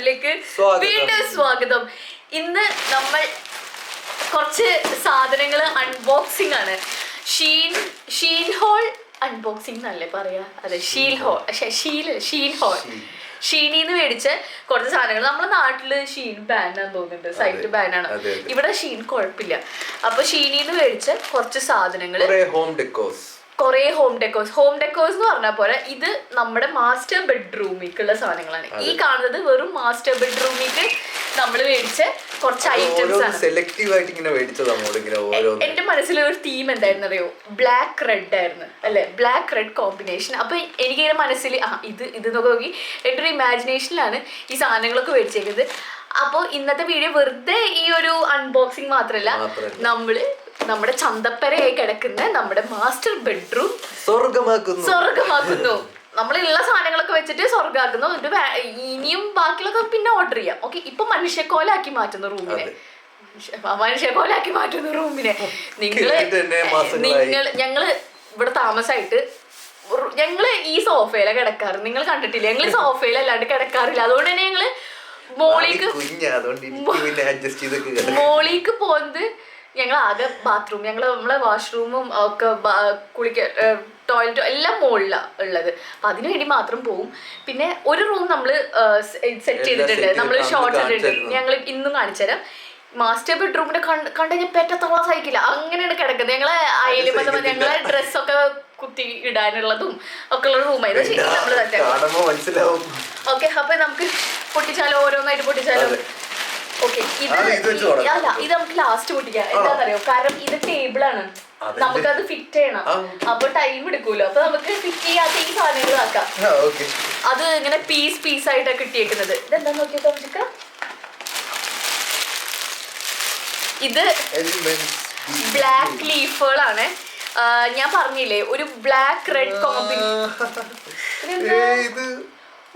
ചാനലിലേക്ക് വീണ്ടും സ്വാഗതം. ഇന്ന് നമ്മൾ കുറച്ച് സാധനങ്ങൾ അൺബോക്സിംഗ് ആണ്. ഷീൻ ഹോൾ അൺബോക്സിംഗ് എന്നല്ലേ പറയാ? അതെ, ഷീനിന്ന് മേടിച്ച കുറച്ച് സാധനങ്ങൾ. നമ്മുടെ നാട്ടില് ഷീൻ ബാനാന്ന് തോന്നുന്നുണ്ട്, സൈറ്റ് ബാനാണ്. ഇവിടെ ഷീൻ കുഴപ്പമില്ല. അപ്പൊ ഷീനിന്ന് മേടിച്ച കുറച്ച് സാധനങ്ങൾ, കുറെ ഹോം ഡെക്കോസ് എന്ന് പറഞ്ഞ പോലെ ഇത് നമ്മുടെ മാസ്റ്റർ ബെഡ്റൂമിലേക്കുള്ള സാധനങ്ങളാണ്. ഈ കാണുന്നത് വെറും മാസ്റ്റർ ബെഡ്റൂമിലേക്ക് നമ്മൾ മേടിച്ച കുറച്ച് ഐറ്റംസ് ആണ്. എന്റെ മനസ്സിലൊരു തീം എന്തായിരുന്നു അറിയോ? ബ്ലാക്ക് റെഡ് ആയിരുന്നു അല്ലെ? Black red combination. അപ്പൊ എനിക്കിങ്ങനെ മനസ്സിൽ ഇത് നോക്കി എന്റെ ഒരു ഇമാജിനേഷനിലാണ് ഈ സാധനങ്ങളൊക്കെ മേടിച്ചേക്കുന്നത്. അപ്പോൾ ഇന്നത്തെ വീഡിയോ വെറുതെ ഈ ഒരു അൺബോക്സിങ് മാത്രമല്ല, നമ്മുടെ ചന്തപ്പരയായി കിടക്കുന്ന നമ്മുടെ മാസ്റ്റർ ബെഡ്റൂം സ്വർഗമാക്കുന്നു. നമ്മളുള്ള സാധനങ്ങളൊക്കെ വെച്ചിട്ട് സ്വർഗമാക്കുന്നു. ഇനിയും ബാക്കിയുള്ളതൊക്കെ പിന്നെ ഓർഡർ ചെയ്യാം. ഓക്കെ, ഇപ്പൊ മനുഷ്യക്കോലാക്കി മാറ്റുന്ന റൂമിനെ ഞങ്ങള് ഇവിടെ താമസമായിട്ട് ഞങ്ങള് ഈ സോഫയില കിടക്കാറ്. നിങ്ങൾ കണ്ടിട്ടില്ല, ഞങ്ങള് സോഫയിലല്ലാണ്ട് കിടക്കാറില്ല. അതുകൊണ്ട് തന്നെ ഞങ്ങള് മോളിക്ക് പോകുന്നത് ഞങ്ങൾ ആകെ ബാത്റൂം, നമ്മളെ വാഷ്റൂമും ഒക്കെ ടോയ്ലറ്റും എല്ലാം മുകളിലാണ് ഉള്ളത്. അപ്പൊ അതിനു വേണ്ടി മാത്രം പോവും. പിന്നെ ഒരു റൂം നമ്മള് സെറ്റ് ചെയ്തിട്ടുണ്ട്, നമ്മൾ ഷോർട്ട് ഇട്ടിട്ടുണ്ട്. ഞങ്ങൾ ഇന്നും കാണിച്ചു തരാം. മാസ്റ്റർ ബെഡ്റൂമിന്റെ കണ്ടുകഴിഞ്ഞാൽ പെറ്റത്തോളം സഹിക്കില്ല, അങ്ങനെയാണ് കിടക്കുന്നത്. ഞങ്ങളെ അയലും ഞങ്ങളെ ഡ്രസ്സൊക്കെ കുത്തി ഇടാനുള്ളതും ഒക്കെ ഉള്ള റൂമായിരുന്നു. ഓക്കെ, അപ്പൊ നമുക്ക് പൊട്ടിച്ചാലോ, ഓരോന്നായിട്ട് പൊട്ടിച്ചാലോ? ഓക്കെ, ഇത് നമുക്ക് ലാസ്റ്റ് പൊട്ടിക്കാം. എന്താണെന്നറിയോ? കാരണം ഇത് ടേബിളാണ്, നമുക്കത് ഫിറ്റ് ചെയ്യണം. അപ്പൊ ടൈം എടുക്കൂലോ. അപ്പൊ നമുക്ക് ഫിറ്റ് ചെയ്യാത്ത ഈ സാധനങ്ങൾ ആക്കാം. അത് ഇങ്ങനെ പീസ് ആയിട്ടാണ് കിട്ടിയേക്കുന്നത്. ഇതെന്താ നോക്കിയോ തോന്നിക്ക? ഇത് ബ്ലാക്ക് ലീഫുകളാണ്. ഞാൻ പറഞ്ഞില്ലേ, ഒരു ബ്ലാക്ക് റെഡ് കോമ്പിനേഷൻ.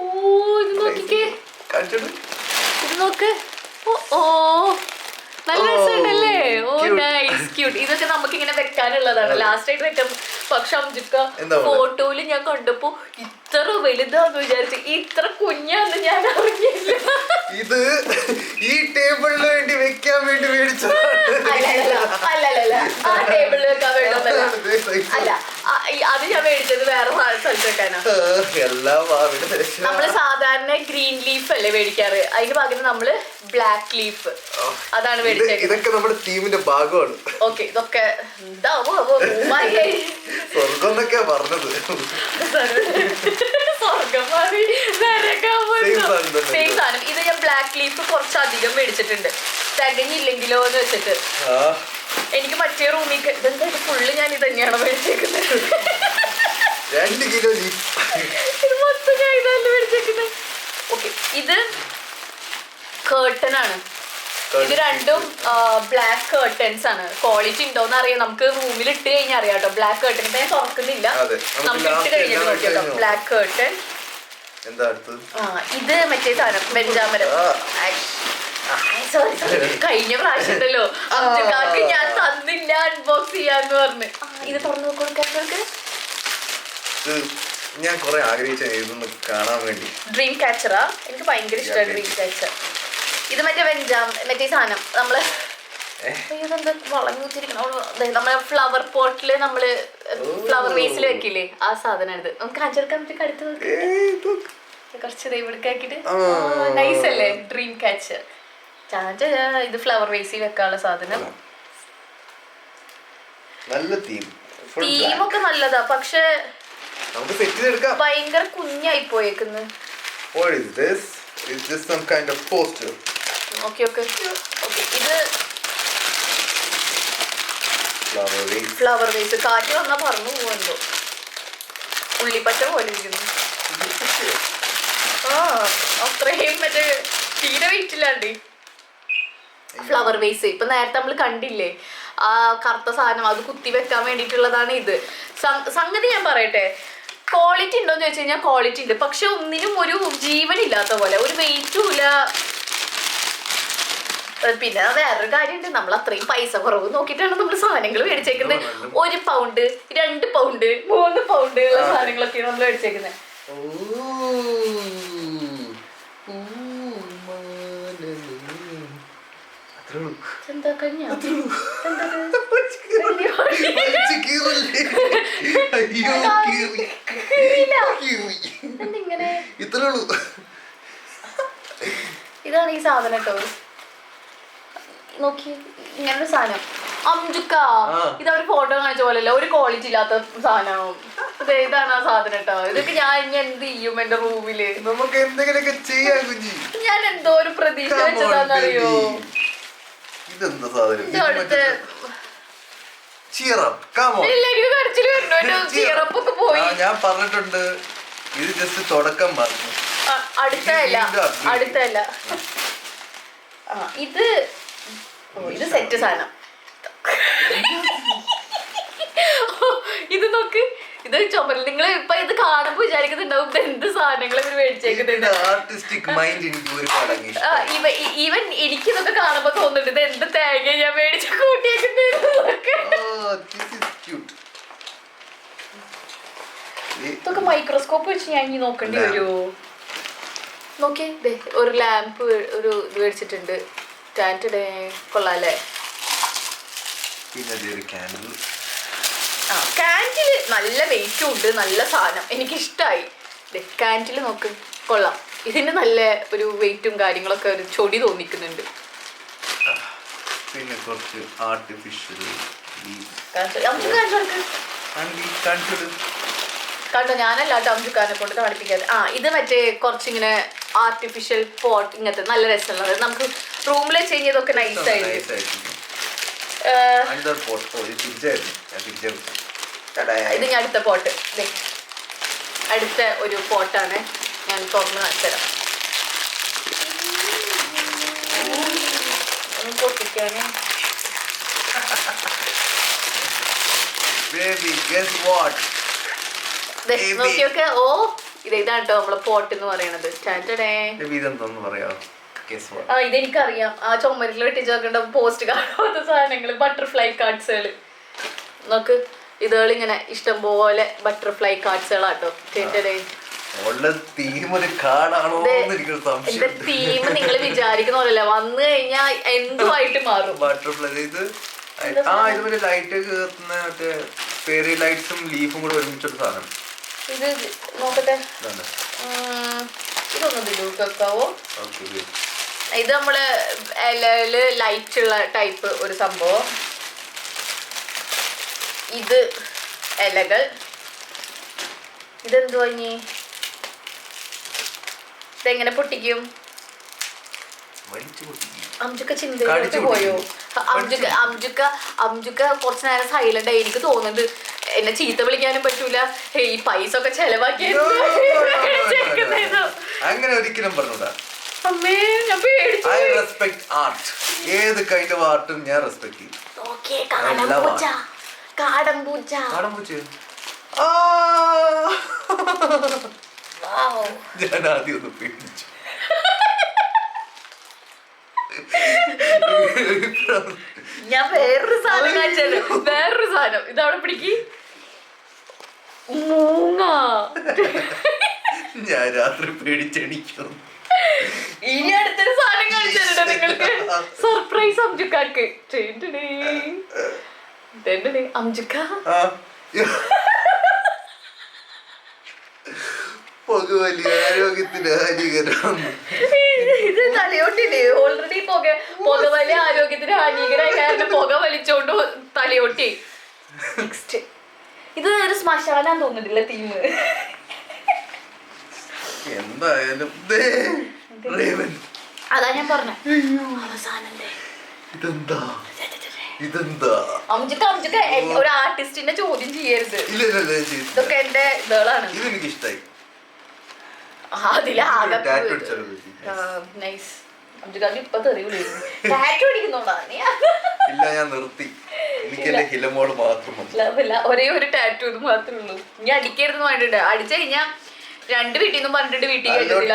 ഓ, ഇത് നോക്കിക്കേ, ഇത് നോക്ക്. ഓ നല്ല രസമുണ്ടല്ലേ? ഓ നൈസ്, ക്യൂട്ട്. ഇതൊക്കെ നമുക്ക് ഇങ്ങനെ വെക്കാനുള്ളതാണ്, ലാസ്റ്റ് ആയിട്ട് വെക്കാം. പക്ഷെ അംജിക്ക ഫോട്ടോയില് ഞാൻ കണ്ടപ്പോ ഇത്ര വലുതാന്ന് വിചാരിച്ചു, ഇത്ര കുഞ്ഞാന്ന് ഞാൻ അറിഞ്ഞില്ല. ഇത് ഈ ടേബിളിന് വേണ്ടി വെക്കാൻ വേണ്ടി അല്ലല്ല, ആ ടേബിളിൽ വെക്കാൻ വേണ്ടതല്ല. അല്ല, അത് ഞാൻ മേടിച്ചത് വേറെ സ്ഥലത്ത് വെക്കാനാ. നമ്മള് സാധാരണ ഗ്രീൻ ലീഫ് അല്ലേ മേടിക്കാറ്, അതിന് പകരം നമ്മള് ബ്ലാക്ക് ലീഫ് അതാണ് മേടിച്ചത്. ഇതൊക്കെ നമ്മുടെ ടീമിന്റെ ഭാഗമാണ്. ഓക്കെ, ഇതൊക്കെ സ്വർഗം പറഞ്ഞത്. ഇത് ഞാൻ ബ്ലാക്ക് ലീഫ് കുറച്ചധികം മേടിച്ചിട്ടുണ്ട്, തികഞ്ഞില്ലെങ്കിലോ എന്ന് വെച്ചിട്ട്. എനിക്ക് മറ്റേ റൂമിൽ ഇതെന്താ ഫുള്ള് ഞാൻ ഇത് തന്നെയാണ് മേടിച്ചേക്കുന്നത്. 2 കിലോ ഇത് മൊത്തം ഞാൻ ഇതല്ല മേടിച്ചേക്കുന്നത്. ഓക്കെ, ഇത് കേർട്ടൺ ആണ്. ഇത് രണ്ടും ബ്ലാക്ക് കേർട്ടൻസ് ആണ്. ക്വാളിറ്റി ഉണ്ടോന്ന് അറിയാം, നമുക്ക് റൂമിൽ ഇട്ട് കഴിഞ്ഞാൽ അറിയാം കേട്ടോ. ബ്ലാക്ക് കേർട്ടൻ ഇപ്പൊ ഞാൻ തുറക്കുന്നില്ല, നമുക്ക് ഇട്ട് കഴിഞ്ഞിട്ട് നോക്കിയോ. Black curtain. ഇത് മറ്റേ സാധനം വെഞ്ചാമരം. സോറി, കഴിഞ്ഞ പ്രാവശ്യം ഉണ്ടല്ലോ അഞ്ചക്കാർക്ക് ഞാൻ തന്നില്ല അൺബോക്സ് ചെയ്യാന്ന് പറഞ്ഞ്. ഇത് തുറന്നു നോക്കി. ഞാൻ കുറെ ആഗ്രഹിച്ചു കാണാൻ വേണ്ടി. ഡ്രീം ക്യാച്ചറാ, എനിക്ക് ഭയങ്കര ഇഷ്ടമാണ് ഡ്രീം ക്യാച്ചർ. ഇത് മറ്റേ സാധനം നമ്മള് നമ്മളെ ഫ്ലവർ പോട്ടില് നമ്മള് ഫ്ലവർ വേസിൽ വെക്കില്ലേ, ആ സാധനമാണിത്. നമുക്ക് കാണിച്ചെടുക്കാൻ പറ്റി. അടുത്ത് കുറച്ച് ദൈവടുക്കാക്കിട്ട് നൈസ് അല്ലേ? Dream catcher. ഇത് ഫ്ലവർ വേസിൽ വെക്കാനുള്ള സാധനം. തീമൊക്കെ നല്ലതാ, പക്ഷെ ഭയങ്കര കുഞ്ഞായി പോയേക്കുന്നു. It's just some kind of poster. Okay. ഇത് ഫ്ലവർ വേസ്. കാറ്റ് വന്നാ പറഞ്ഞു പോവെന്തോ, ഉള്ളിപ്പച്ച പോലെ ഇരിക്കുന്നു. അത്രയും മറ്റേ തീരെ വെയിറ്റില്ലാണ്ട് ഫ്ലവർ വേസ്. ഇപ്പൊ നേരത്തെ നമ്മൾ കണ്ടില്ലേ ആ കറുത്ത സാധനം, അത് കുത്തി വെക്കാൻ വേണ്ടിയിട്ടുള്ളതാണ് ഇത്. സംഗതി ഞാൻ പറയട്ടെ, ക്വാളിറ്റി ഉണ്ടോന്ന് ചോദിച്ചു കഴിഞ്ഞാൽ ക്വാളിറ്റി ഉണ്ട്, പക്ഷെ ഒന്നിനും ഒരു ജീവനില്ലാത്ത പോലെ, ഒരു വെയിറ്റും ഇല്ല. പിന്നെ വേറൊരു കാര്യമുണ്ട്, നമ്മൾ അത്രയും പൈസ കുറവ് നോക്കിയിട്ടാണ് നമ്മൾ സാധനങ്ങൾ മേടിച്ചേക്കുന്നത്. 1 പൗണ്ട് 2 പൗണ്ട് 3 പൗണ്ട് ഉള്ള സാധനങ്ങളൊക്കെയാണ് നമ്മൾ മേടിച്ചേക്കുന്നത്. കഴിഞ്ഞ വലിച്ച് കീറല്ലേ? അയ്യോ, കീറി. കീറി. എന്തിങ്ങനെ ഇത്രേ ഉള്ളൂ. ഇതാണ് ഈ സാധനം കേട്ടോ. നോക്കി ഇങ്ങനൊരു സാധനം അംജുക്ക. ഇതവര് ഫോട്ടോ കാണിച്ച പോലെയല്ല, ഒരു ക്വാളിറ്റി ഇല്ലാത്ത സാധനം. ഇതാണ് ആ സാധനം കേട്ടോ. ഇതൊക്കെ ഞാൻ ഇനി എന്ത് ചെയ്യും എന്റെ റൂമില്? നമുക്ക് എന്തെങ്കിലുമൊക്കെ ചെയ്യാൻ കുഞ്ഞി. ഞാൻ എന്തോ ഒരു പ്രതീക്ഷ വെച്ചതാന്നറിയോ? ഇതെന്താ സാധനം? ചിറപ്പൊക്കെ പോയി. ഞാൻ പറഞ്ഞിട്ടുണ്ട്, ഇത് ജസ്റ്റ് തുടക്കം മാത്രം. അടുത്തല്ല ഇത് ഇത് സെറ്റ് സാധനം. ഇത് നോക്ക്, ഇത് ചുമൽ. നിങ്ങൾ ഇപ്പൊ ഇത് കാണുമ്പോ വിചാരിക്കുന്നുണ്ടാവും ഇത് എന്ത് സാധനങ്ങൾ ഇവര് മേടിച്ചേക്കുന്നുണ്ട്. ആർട്ടിസ്റ്റിക് മൈൻഡ് എനിക്ക് ഒരുപാട് ഈവൻ എനിക്ക് ഇതൊക്കെ കാണുമ്പോ തോന്നുന്നുണ്ട് ഇത് എന്ത് തേങ്ങ ഞാൻ മേടിച്ച് കൂട്ടിയേക്കുന്നത്. ഇതൊക്കെ മൈക്രോസ്കോപ്പ് വെച്ച് ഞാൻ ഇനി നോക്കേണ്ടി വരുമോ? നോക്കിയേ, ഒരു ലാമ്പ്, ഒരു ഇത് മേടിച്ചിട്ടുണ്ട്. കൊള്ളാല്ലേ? കാൻഡില് നല്ല വെയിറ്റും ഉണ്ട്, നല്ല സാധനം, എനിക്കിഷ്ടായി. കാൻഡില് നോക്ക്, കൊള്ളാം. ഇതിന് നല്ല ഒരു വെയിറ്റും കാര്യങ്ങളൊക്കെ ഒരു ചൊടി തോന്നിക്കുന്നുണ്ട്. പിന്നെ കുറച്ച് ആർട്ടിഫിഷ്യൽ കണ്ടോ, ഞാനല്ല അംജുക്കാനെ കൊണ്ട് കാണിപ്പിക്കാതെ. ഇത് മറ്റേ കുറച്ചിങ്ങനെ ആർട്ടിഫിഷ്യൽ പോട്ട്, ഇങ്ങനത്തെ നല്ല രസമുള്ളത്. നമുക്ക് റൂമിൽ വെച്ച് കഴിഞ്ഞാൽ ഇതൊക്കെ നൈസായിട്ട്. ഇത് ഞാൻ അടുത്ത പോട്ട്, അടുത്ത ഒരു പോട്ടാണ്. ഞാൻ തുറന്ന് കാണിച്ചുതരാം. പൊട്ടിക്കാന് നോക്കിയൊക്കെ. ഓ ഇതാണ് കേട്ടോ നമ്മളെ പോട്ട് എന്ന് പറയണത്. ഇതെനിക്കറിയാം. ആ ചുമരിൽ വെട്ടിച്ച് നോക്കേണ്ട പോസ്റ്റ് കാണാത്ത സാധനങ്ങള്, ബട്ടർഫ്ലൈ കാർഡ്സുകള്. നോക്ക്, ഇതുകളിങ്ങനെ ഇഷ്ടംപോലെ ബട്ടർഫ്ലൈ കാർഡ്സുകളാട്ടോ. എന്റെ തീം നിങ്ങൾ വിചാരിക്കുന്ന പോലല്ല, വന്നു കഴിഞ്ഞാൽ എന്തുമായിട്ട് മാറും. ബട്ടർഫ്ലൈ ഇത് ലൈറ്റ് ഫെയറി ലൈറ്റ്സും ലീഫും കൂടെ ഒരുമിച്ചൊരു സാധനം. ഇത് നോക്കട്ടെ, ഇതൊന്നും കേക്കാവോ? ഇത് നമ്മള് ഇലയില് ലൈറ്റ് ഉള്ള ടൈപ്പ് ഒരു സംഭവം. ഇത് ഇലകൾ. ഇതെന്തു കഴിഞ്ഞി? ഇതെങ്ങനെ പൊട്ടിക്കും? അംജുക്ക ചിന്തയിലോട്ട് പോയോ? അംജുക്ക കുറച്ചു നേരം സൈലന്റ് ആയി. എനിക്ക് തോന്നുന്നുണ്ട് എന്നെ ചീത്ത വിളിക്കാനും പറ്റൂല, ഈ പൈസ ഒക്കെ ചെലവാക്കി. അങ്ങനെ ഒരിക്കലും പറഞ്ഞൂടാ. അമ്മേ, ഞാൻ പേടിച്ചു. I respect art. ഏത് കൈൻഡ് ഓഫ് ആർട്ടും ഞാൻ റെസ്പെക്ട് ചെയ്യും. ഓക്കേ, കാടമ്പൂച്ച. ഞാൻ ആദ്യം ഒന്ന് പേടിച്ചു. ഞാൻ വേറൊരു സാധനം കാണിച്ചല്ലോ. വേറൊരു സാധനം ഇതവിടെ പിടിക്ക്. മൂങ്ങ. ഞാൻ രാത്രി പേടിച്ചെണിക്കും. ഇനി അടുത്തൊരു സാധനം കാണിച്ചിട്ടുണ്ട് നിങ്ങൾക്ക്. സർപ്രൈസ് അംജുക്കാർക്ക്. അംജുക്ക പുകവലി ആരോഗ്യത്തിന് ഹാനികരം. ഇത് തലയോട്ടില്ലേ? ഓൾറെഡി പുകവലി ആരോഗ്യത്തിന് ഹാനികരായ കാരണം പുക വലിച്ചോണ്ട് തലയോട്ടി. നെക്സ്റ്റ് ഇത് ഒരു ശ്മശാനാന്ന് തോന്നുന്നില്ല തീം. എന്തായാലും അതാ ഞാൻ പറഞ്ഞ അവസാനല്ലേ. ഇതെന്താ അംജുക്ക ഒരു ആർട്ടിസ്റ്റിന്റെ ചോദ്യം ചെയ്യരുത്. ഇതൊക്കെ എന്റെ ഇതളാണ്. ഇതെനിക്ക് ഇഷ്ടായി. അതിലാകെ നൈസ്. അംജുക്കാക്ക് ഇപ്പൊ തെറിവിളിയിരുന്നു. ടാറ്റു അടിക്കുന്നോണ്ടാ? ഇല്ല, ഞാൻ നിർത്തി. എനിക്ക് എന്റെ ഹിലമോട് മാത്രം ഒരേ ഒരു ടാറ്റു ഇത് മാത്രമേ ഉള്ളൂ. ഇനി അടിക്കരുതെന്ന് പറഞ്ഞിട്ടുണ്ട്. അടിച്ചു കഴിഞ്ഞാ 2 വീട്ടിൽ നിന്നും പറഞ്ഞിട്ട് വീട്ടിൽ കേട്ടില്ല.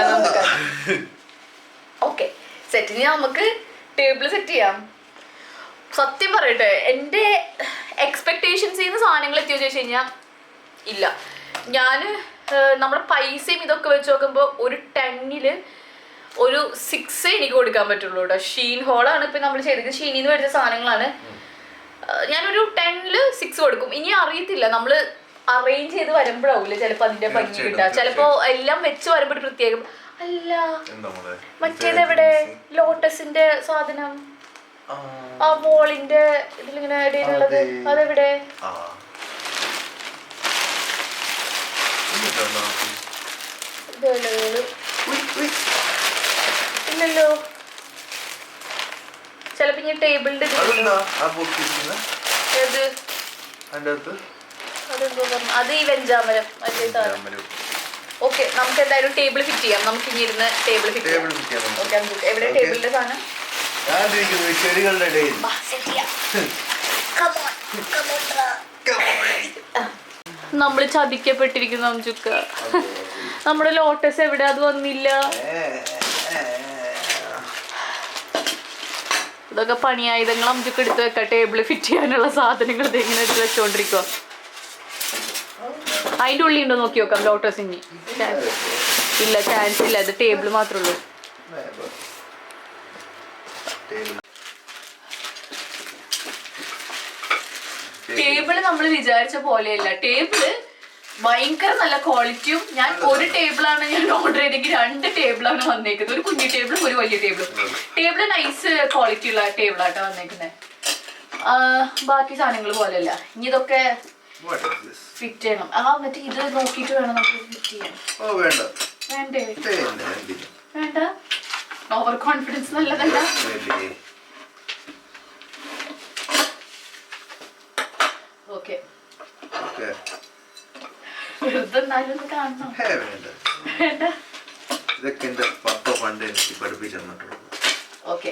ഓക്കെ, സെറ്റിന് നമുക്ക് ടേബിൾ സെറ്റ് ചെയ്യാം. സത്യം പറയട്ടെ, എൻ്റെ എക്സ്പെക്ടേഷൻസ് ചെയ്യുന്ന സാധനങ്ങൾ എത്തിയോ ചോദിച്ചു കഴിഞ്ഞാൽ ഇല്ല. ഞാൻ നമ്മുടെ പൈസയും ഇതൊക്കെ വെച്ച് നോക്കുമ്പോൾ ഒരു 10ൽ ഒരു 6 എനിക്ക് കൊടുക്കാൻ പറ്റുള്ളൂ കേട്ടോ. ഷീൻ ഹോളാണ് ഇപ്പൊ നമ്മൾ ചെയ്തത്, ഷീനിന്ന് മേടിച്ച സാധനങ്ങളാണ്. ഞാനൊരു 10ൽ 6 കൊടുക്കും. ഇനി അറിയത്തില്ല, നമ്മള് അറേഞ്ച് ചെയ്ത് വരുമ്പോഴാവൂല്ലേ ചിലപ്പോ അതിന്റെ ഭംഗി കിട്ടുക. ചിലപ്പോ എല്ലാം വെച്ച് വരുമ്പോ ഒരു പ്രത്യേകം. അല്ല മറ്റേതെവിടെ ലോട്ടസിന്റെ സാധനം, ആ വോളിന്റെ ഇതിലിങ്ങനെ ഇടയിലുള്ളത് അതെവിടെ? ഇല്ലല്ലോ. ചിലപ്പോ ഇങ്ങനെ ടേബിളിന്റെ അത് ഈ വെഞ്ചാമരം മറ്റേ സാധനം. ഓക്കെ, നമുക്ക് എന്തായാലും ടേബിൾ ഫിറ്റ് ചെയ്യാം. നമുക്ക് ഇനി ഇരുന്ന് ടേബിൾ ഫിറ്റ് ചെയ്യാം. ഓക്കെ, എവിടെ ടേബിളിന്റെ സാധനം? നമ്മള് ചതിക്കപ്പെട്ടിരിക്കുന്നു അംജുക്ക. നമ്മുടെ ലോട്ടസ് എവിടെ? അത് വന്നില്ല. ഇതൊക്കെ പണിയായുധങ്ങൾ അംജുക്ക എടുത്ത് വെക്കാം. ടേബിള് ഫിറ്റ് ചെയ്യാനുള്ള സാധനങ്ങൾ ഇതെങ്ങനെ എടുത്ത് വെച്ചോണ്ടിരിക്കുക. അതിന്റെ ഉള്ളിൽ ഉണ്ടോ നോക്കി നോക്കാം ലോട്ടസ്. ഇനി ഇല്ല, ചാൻസ് ഇല്ല. അത് ടേബിൾ മാത്രമേ ഉള്ളൂ. ടേബിള് നമ്മൾ വിചാരിച്ച പോലെയല്ല. ടേബിള് ഭയങ്കര നല്ല ക്വാളിറ്റിയും. ഞാൻ ഒരു ടേബിളാണ് ഞാൻ ഓർഡർ ചെയ്തെങ്കിൽ 2 ടേബിളാണ് വന്നേക്കുന്നത്. ഒരു കുഞ്ഞു ടേബിളും ഒരു വലിയ ടേബിളും. ടേബിള് നൈസ് ക്വാളിറ്റി ഉള്ള ടേബിളാട്ടോ വന്നേക്കുന്നത്. ബാക്കി സാധനങ്ങൾ പോലെയല്ല. ഇനി ഇതൊക്കെ ഫിറ്റ് ചെയ്യണം. മറ്റേ ഇത് നോക്കിയിട്ട് വേണം നമുക്ക് ഫിറ്റ് ചെയ്യാൻ. വേണ്ടേ? വേണ്ട. ഓവർ കോൺഫിഡൻസ് നല്ലതല്ല. ഓക്കെ, വെറുതെ എന്നാലും ഒന്ന് കാണണം. വേണ്ട. ഇതൊക്കെ എന്റെ പപ്പ പണ്ട് എനിക്ക് പഠിപ്പിച്ചു തന്നിട്ടുള്ളൂ. ഓക്കെ,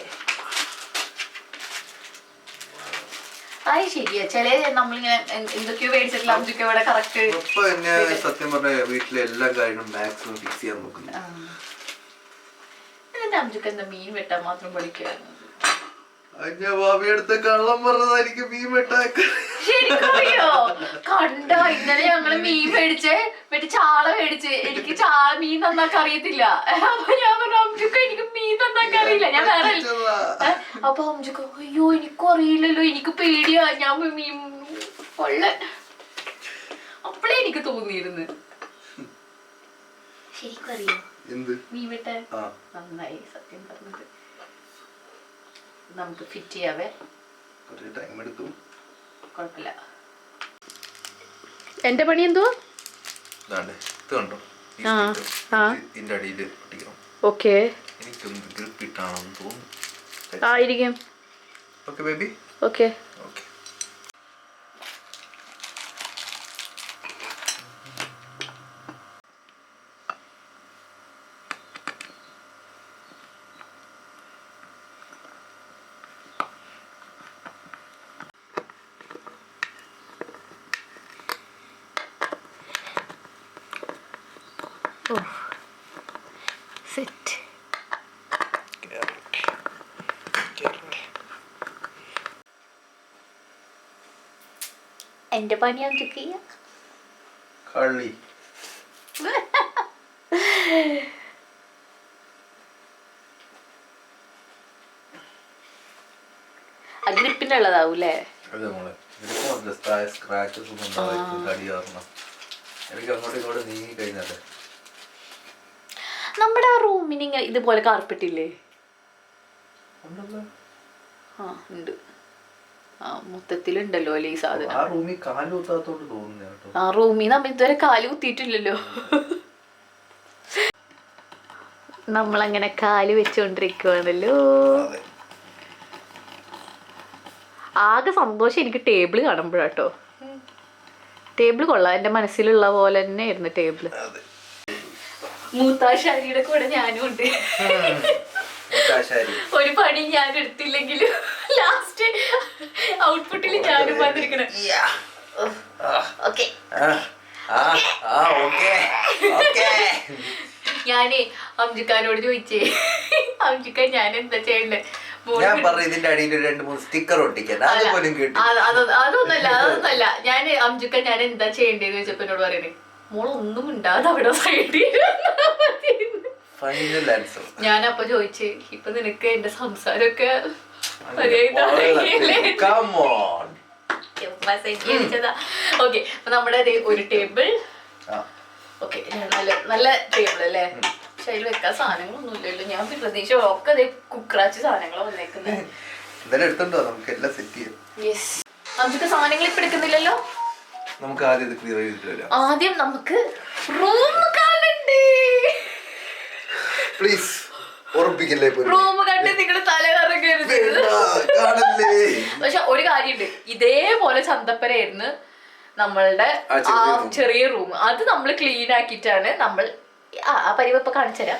അത് ശരിയാ. ചില നമ്മളിങ്ങനെ എന്തൊക്കെയോ മേടിച്ചിട്ടില്ല. അംജുക്ക ഇവിടെ കറക്റ്റ് സത്യം പറഞ്ഞ വീട്ടിലെ എല്ലാ കാര്യങ്ങളും മാക്സിമം ഫിക്സ് ചെയ്യാൻ നോക്കുന്നു. എന്നിട്ട് അംജുക്ക എന്താ മീൻ വെട്ടാൻ മാത്രം പഠിക്കുവായിരുന്നു? ഭാവിയെടുത്ത് കള്ളം പറഞ്ഞതായിരിക്കും മീൻ വെട്ടാക്ക. ശരിക്കറിയോ? കണ്ടോ, ഇന്നലെ ഞങ്ങള് മീൻ മേടിച്ച് മറ്റേ ചാള മേടിച്ച്. എനിക്ക് മീൻ നന്നാക്കാൻ അറിയത്തില്ല. അപ്പൊ ഞാൻ പറഞ്ഞു അംജുക്ക എനിക്ക് മീൻ നന്നാക്കാൻ അറിയില്ല. ഞാൻ വേറെ അപ്പൊ അംജുക്ക അയ്യോ എനിക്കും അറിയില്ലല്ലോ, എനിക്ക് പേടിയാ, ഞാൻ മീൻ കൊള്ളൻ. അപ്പഴേ എനിക്ക് തോന്നിയിരുന്നു. ശരിക്കും അറിയോ മീൻ വെട്ടാൻ? നന്നായി സത്യം പറഞ്ഞത്. നമുക്ക് ഫിറ്റ് ചെയ്യാവേ. ടൈം എടുത്തു, കുഴപ്പമില്ല. എന്റെ പണി എന്തോ? ഓക്കെ, ആയിരിക്കും. Okay, set. എന്റെ പണിയാണ് ചെക്ക് ചെയ്യാ. കളി ഗ്രിപ്പിന്റെ ഉള്ളതാവൂല്ലേ? നമ്മുടെ ആ റൂമിന് ഇതുപോലെ കാർപ്പറ്റില്ലേ? ഉണ്ട്. മൊത്തത്തിലുണ്ടല്ലോ അല്ലേ ഈ സാധനം. ആ റൂമിൽ നമ്മ ഇതുവരെ കാല് കുത്തിയിട്ടില്ലല്ലോ. നമ്മളങ്ങനെ കാല് വെച്ചോണ്ടിരിക്കുവാണല്ലോ. ആകെ സന്തോഷം എനിക്ക് ടേബിള് കാണുമ്പോഴാട്ടോ. ടേബിള് കൊള്ളാം. എന്റെ മനസ്സിലുള്ള പോലെ തന്നെ ആയിരുന്നു ടേബിള്. മൂത്താശാരിയുടെ കൂടെ ഞാനും ഉണ്ട്. ഒരു പണി ഞാൻ എടുത്തില്ലെങ്കിലും ലാസ്റ്റ് ഔട്ട്പുട്ടിൽ ഞാനും വന്നിരിക്കണ. ഞാനേ അംജിക്കാനോട് ചോദിച്ചേ, അംജിക്ക ഞാൻ എന്താ ചെയ്യണ്ടേ? അതൊന്നല്ല ഞാൻ അംജിക്ക ഞാൻ എന്താ ചെയ്യണ്ടേന്ന് ചോദിച്ചപ്പോ എന്നോട് പറയണേ, മോളൊന്നും ഉണ്ടാതെ അവിടെ സൈഡിൽ. Final answer. ഞാനപ്പൊ ചോദിച്ച് ഇപ്പൊ നിനക്ക് എന്റെ സംസാരമൊക്കെ മര്യാദ ഓക്കെ. അപ്പൊ നമ്മുടെ ഒരു ടേബിൾ. ഓക്കെ, നല്ല നല്ല ടേബിൾ അല്ലേ? പക്ഷെ അതിൽ വെക്കാൻ സാധനങ്ങളൊന്നും ഇല്ലല്ലോ. ഞാൻ പ്രതീക്ഷ ഒക്കെ കുക്കറാച്ച് സാധനങ്ങൾ വന്നേക്കുന്നത്. എടുത്തോണ്ടോ, നമുക്ക് എല്ലാം സെറ്റ് ചെയ്യാം. യെസ്, നമുക്ക് സാധനങ്ങൾ ഇപ്പൊ എടുക്കുന്നില്ലല്ലോ. നമുക്ക് ആദ്യം ക്ലിയർ ചെയ്തിട്ട് വരാം. ആദ്യം നമുക്ക് റൂം കാണണ്ടേ? പ്ലീസ് ഉറപ്പിക്കല്ലേ. റൂം കണ്ട് നിങ്ങൾ തലകറങ്ങരുത്. പക്ഷെ ഒരു കാര്യമുണ്ട്, ഇതേപോലെ ചന്തപ്പരയായിരുന്നു നമ്മളുടെ ആ ചെറിയ റൂം. അത് നമ്മൾ ക്ലീൻ ആക്കിയിട്ടാണ് നമ്മൾ ആ പരിവപ്പൊ കാണിച്ചുതരാം.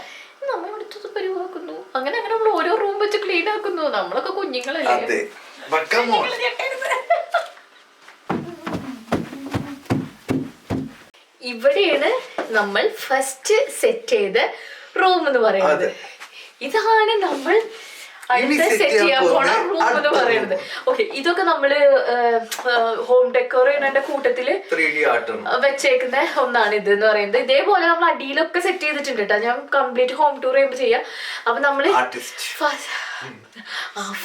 നമ്മൾ ഇവിടുത്തെ പരിവാക്കുന്നു. അങ്ങനെ അങ്ങനെ നമ്മൾ ഓരോ റൂം വെച്ച് ക്ലീൻ ആക്കുന്നു. നമ്മളൊക്കെ കുഞ്ഞുങ്ങളല്ലേ. ഇവിടെയാണ് നമ്മൾ ഫസ്റ്റ് സെറ്റ് ചെയ്ത റൂം എന്ന് പറയുന്നത്. ഇതാണ് നമ്മൾ അടുത്ത സെറ്റ് ചെയ്യാൻ പോണ റൂം എന്ന് പറയുന്നത്. ഓക്കെ, ഇതൊക്കെ നമ്മള് ഹോം ഡെക്കോർ ചെയ്യുന്നതിന്റെ കൂട്ടത്തില് വെച്ചേക്കുന്ന ഒന്നാണ് ഇത് എന്ന് പറയുന്നത്. ഇതേപോലെ നമ്മൾ അടിയിലൊക്കെ സെറ്റ് ചെയ്തിട്ടുണ്ട് കേട്ടോ. ഞാൻ കംപ്ലീറ്റ് ഹോം ടൂർ ചെയ്യുമ്പോൾ ചെയ്യാം. അപ്പൊ നമ്മള്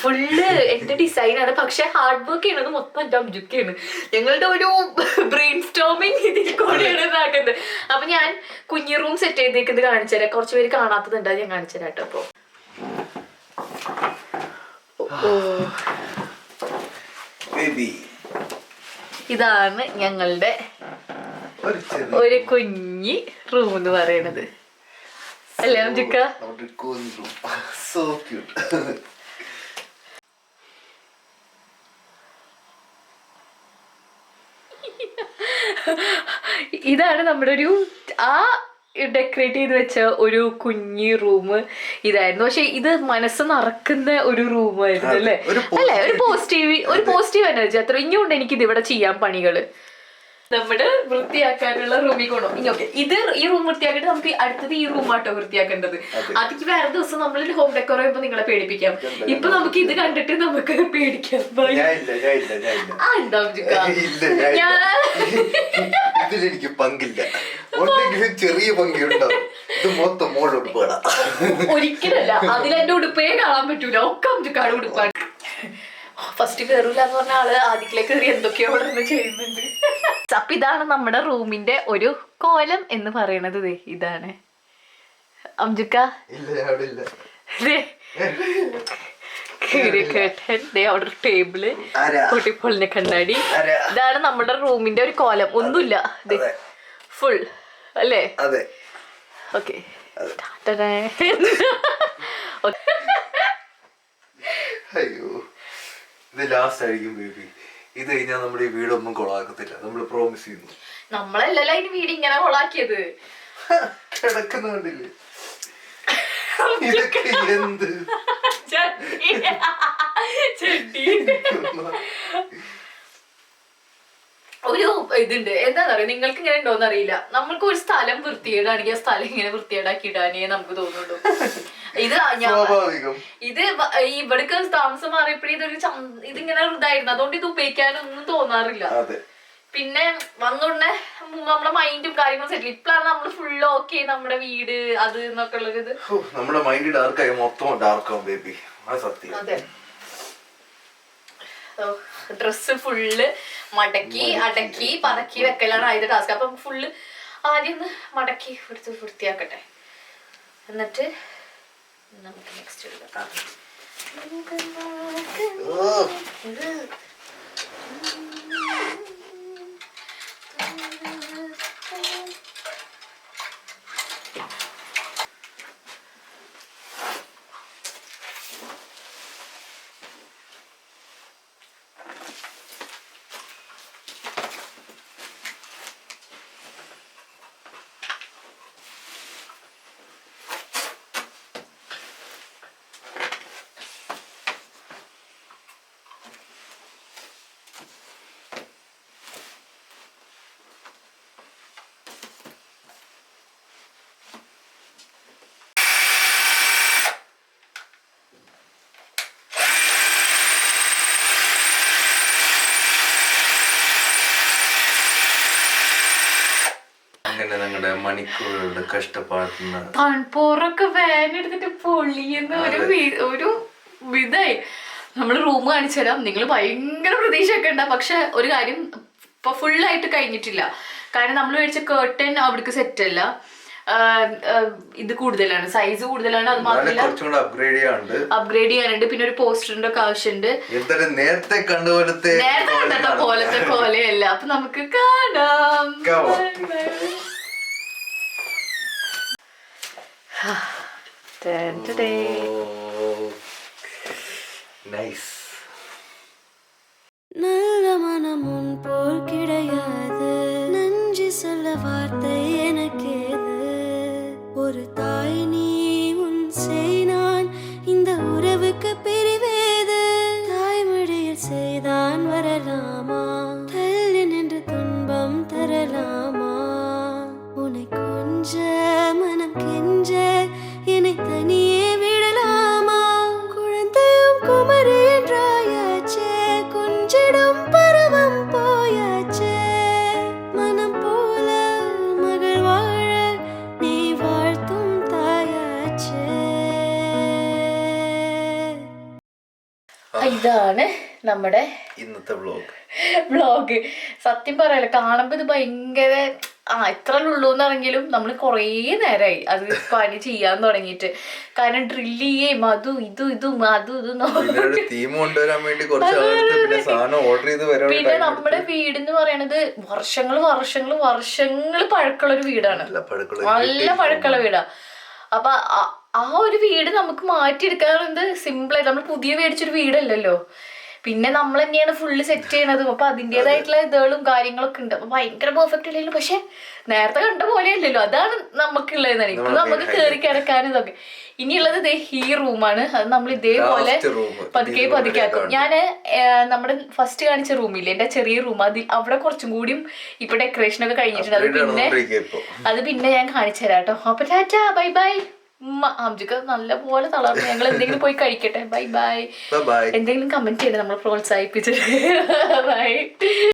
ഫുള്ള് എന്റെ ഡിസൈനാണ്. പക്ഷെ ഹാർഡ് വർക്ക് ചെയ്യണത് മൊത്തം എന്റെ അംജുക്കാണ്. ഞങ്ങളുടെ ഒരു ബ്രെയിൻ സ്റ്റോമിങ് ഇതിൽ കൂടെയാണ് ഇതാക്കുന്നത്. അപ്പൊ ഞാൻ കുഞ്ഞി റൂം സെറ്റ് ചെയ്തേക്കുന്നത് കാണിച്ചു തരാം. കുറച്ച് പേര് കാണാത്തതുണ്ട്, ഞാൻ കാണിച്ചു തരാം കേട്ടോ. അപ്പൊ ഇതാണ് ഞങ്ങളുടെ ഒരു കുഞ്ഞി റൂം എന്ന് പറയണത് അല്ലേ അംജുക്ക? ഇതാണ് നമ്മുടെ ഒരു ഡെക്കറേറ്റ് ചെയ്ത് വെച്ച ഒരു കുഞ്ഞി റൂം ഇതായിരുന്നു. പക്ഷെ ഇത് മനസ്സ് നിറക്കുന്ന ഒരു റൂമായിരുന്നു അല്ലേ? അല്ലെ, ഒരു പോസിറ്റീവ് എനർജി അത്ര. ഇനിയുണ്ട് എനിക്ക് ഇത് ഇവിടെ ചെയ്യാൻ പണികള്. നമ്മുടെ വൃത്തിയാക്കാനുള്ള റൂമിൽ കൊണ്ടു ഇനിയൊക്കെ ഇത് ഈ റൂം വൃത്തിയാക്കിട്ട് നമുക്ക് അടുത്തത് ഈ റൂമാട്ടോ വൃത്തിയാക്കേണ്ടത്. അതിക്ക് വേറെ ദിവസം നമ്മൾ ഹോം ഡെക്കോർ ചെയ്യുമ്പോൾ നിങ്ങളെ പേടിപ്പിക്കാം. ഇപ്പൊ നമുക്ക് ഇത് കണ്ടിട്ട് നമുക്ക് പേടിക്കാം. ഇതിലെനിക്ക് പങ്കില്ല, ചെറിയ പങ്കുണ്ടോ. ഇത് മൊത്തം മോളുടുപ്പാണ്. ഒരിക്കലല്ല, അതിലെന്റെ ഉടുപ്പേ കാണാൻ പറ്റൂല. ഒക്കെ അംജുക്കാട് ഉടുപ്പാണ്. ഫസ്റ്റ് കയറൂല എന്ന് പറഞ്ഞ ആള് ആദ്യത്തിലേക്ക് കയറി എന്തൊക്കെയോ അവിടെ ചെയ്യുന്നുണ്ട്. അപ്പൊ ഇതാണ് നമ്മുടെ റൂമിന്റെ ഒരു കോലം എന്ന് പറയണത്. ഇതാണ് അംജുക്ക. ടേബിള്, കുട്ടിപ്പൊളിന്റെ കണ്ണാടി. ഇതാണ് നമ്മുടെ റൂമിന്റെ ഒരു കോലം. ഒന്നുമില്ല, ഫുൾ അല്ലേ? ഓക്കെ. അയ്യോ, ഇത് ലാസ്റ്റ് ആയിരിക്കും ബേബി. ഇത് കഴിഞ്ഞാൽ നമ്മുടെ ഈ വീടൊന്നും കൊളാക്കത്തില്ല, നമ്മൾ പ്രോമിസ് ചെയ്യുന്നു. നമ്മളല്ലല്ലോ ഈ വീട് ഇങ്ങനെ കൊളാക്കിയത്. കിടക്കുന്ന കണ്ടില്ലേ? ഇതൊക്കെ എന്ത് ഒരു ഇതുണ്ട്. എന്താ പറയുക, നിങ്ങൾക്ക് ഇങ്ങനെ ഉണ്ടോന്ന് അറിയില്ല. നമ്മൾക്ക് ഒരു സ്ഥലം വൃത്തികേടാണെങ്കിൽ ആ സ്ഥലം ഇങ്ങനെ വൃത്തികേടാക്കി ഇടാനേ നമുക്ക് തോന്നുള്ളൂ. ഇത് ഇവിടേക്ക് താമസം മാറിയപ്പോഴും ഇതൊരു ഇതിങ്ങനെ ഇതായിരുന്നു. അതുകൊണ്ട് ഇത് ഉപയോഗിക്കാനൊന്നും തോന്നാറില്ല. പിന്നെ വന്നോണ്ടേ നമ്മുടെ മൈൻഡും കാര്യങ്ങളും സെറ്റിൽ. ഇപ്പോഴാണ് നമ്മൾ ഫുൾ ഓക്കെ നമ്മുടെ വീട് അത് എന്നൊക്കെ ഉള്ളൊരിത്. നമ്മുടെ മൈൻഡ് ഡാർക്കായി മൊത്തം ഡാർക്കാവും ബേബി. അതെ. ഡ്രസ്സ് ഫുള്ള് മടക്കി അടക്കി പതക്കി വെക്കലാണ് ആദ്യത്തെ ടാസ്ക്. അപ്പം ഫുള്ള് ആദ്യം ഒന്ന് മടക്കി എടുത്ത് വൃത്തിയാക്കട്ടെ, എന്നിട്ട് നമുക്ക് നെക്സ്റ്റ് എടുക്കാം. എങ്ങനെ നിങ്ങളുടെ മണിക്കൂറുകളുടെ കഷ്ടപ്പാടുന്ന തണുപ്പോറൊക്കെ ഫാൻ എടുത്തിട്ട് പൊള്ളിയെന്ന് ഒരു വിധായി. നമ്മൾ റൂം കാണിച്ചു തരാം. നിങ്ങൾ ഭയങ്കര പ്രതീക്ഷയൊക്കെ ഉണ്ടാ, പക്ഷെ ഒരു കാര്യം ഇപ്പൊ ഫുള്ളായിട്ട് കഴിഞ്ഞിട്ടില്ല. കാരണം നമ്മൾ മേടിച്ച കേർട്ടൻ അവിടേക്ക് സെറ്റ് അല്ല, ഇത് കൂടുതലാണ്, സൈസ് കൂടുതലാണ്. അത് മാത്രമല്ല അപ്ഗ്രേഡ് ചെയ്യാനുണ്ട്. പിന്നെ ഒരു പോസ്റ്ററിന്റെ ഒക്കെ ആവശ്യമുണ്ട്. നേരത്തെ കണ്ടപോലത്തെ പോലെയല്ല. അപ്പൊ നമുക്ക് കാണാം. நல்ல மனம் உன் போல் கிடையாது, நன்றி சொல்ல வார்த்தை எனக்கேது. ஒரு தாய் நீ உன் செய் நான், இந்த உறவுக்கு பிரிவேது. தாய்மொழியில் செய்தான் வரலாமா, தள்ளி நின்று துன்பம் தரலாமா. உன்னை கொஞ்ச மனம் கெஞ்ச என்னை தனியே விடலாமா. குழந்தையும் குமரி என்றாயாச்சே, கொஞ்சிடும் பருவம் போயாச்சே. மனம் போல மகள் வாழ நீ வாழ்த்தும் தாயாச்சே. ഇതാണ് നമ്മുടെ ഇന്നത്തെ വ്ളോഗ്. സത്യം പറയാലോ, കാണുമ്പോ ഇത് ഭയങ്കര ഇത്ര ഉള്ളൂന്നാണെങ്കിലും നമ്മൾ കുറേ നേരമായി അത് പണി ചെയ്യാൻ തുടങ്ങിയിട്ട്. കാരണം ഡ്രില്ല് ചെയ്യേം അതും ഇതും പിന്നെ നമ്മുടെ വീട് എന്ന് പറയണത് വർഷങ്ങൾ പഴക്കമുള്ള ഒരു വീടാണ്, നല്ല പഴക്കമുള്ള വീടാ. അപ്പൊ ആ ഒരു വീട് നമുക്ക് മാറ്റിയെടുക്കാറുണ്ട് സിമ്പിളായിട്ട്. നമ്മൾ പുതിയ മേടിച്ചൊരു വീടല്ലല്ലോ, പിന്നെ നമ്മൾ തന്നെയാണ് ഫുള്ള് സെറ്റ് ചെയ്യണത്. അപ്പൊ അതിൻ്റെതായിട്ടുള്ള ഇതുകളും കാര്യങ്ങളൊക്കെ ഉണ്ട്. അപ്പൊ ഭയങ്കര പെർഫെക്റ്റ് അല്ലെങ്കിലും പക്ഷെ നേരത്തെ കണ്ട പോലെ അല്ലല്ലോ, അതാണ് നമുക്കുള്ളതെന്നാണ്. ഇപ്പൊ നമുക്ക് കയറി കിടക്കാനും ഇതൊക്കെ. ഇനിയുള്ളത് ഈ റൂമാണ്. അത് നമ്മൾ ഇതേപോലെ പതുക്കെ ആക്കും. ഞാന് നമ്മുടെ ഫസ്റ്റ് കാണിച്ച റൂമില്ലേ, എന്റെ ചെറിയ റൂം, അവിടെ കുറച്ചും കൂടിയും ഇപ്പൊ ഡെക്കറേഷൻ ഒക്കെ കഴിഞ്ഞിട്ടുണ്ട്. അത് പിന്നെ ഞാൻ കാണിച്ചു തരാം കേട്ടോ. അപ്പൊ ടാറ്റാ, ബൈ ബൈ. ആംജിക്ക് നല്ല പോലെ തളർന്നു. ഞങ്ങൾ എന്തെങ്കിലും പോയി കഴിക്കട്ടെ. Bye bye. എന്തെങ്കിലും കമന്റ് ചെയ്യണം, നമ്മൾ പ്രോത്സാഹിപ്പിച്ചിട്ട്. ബൈ.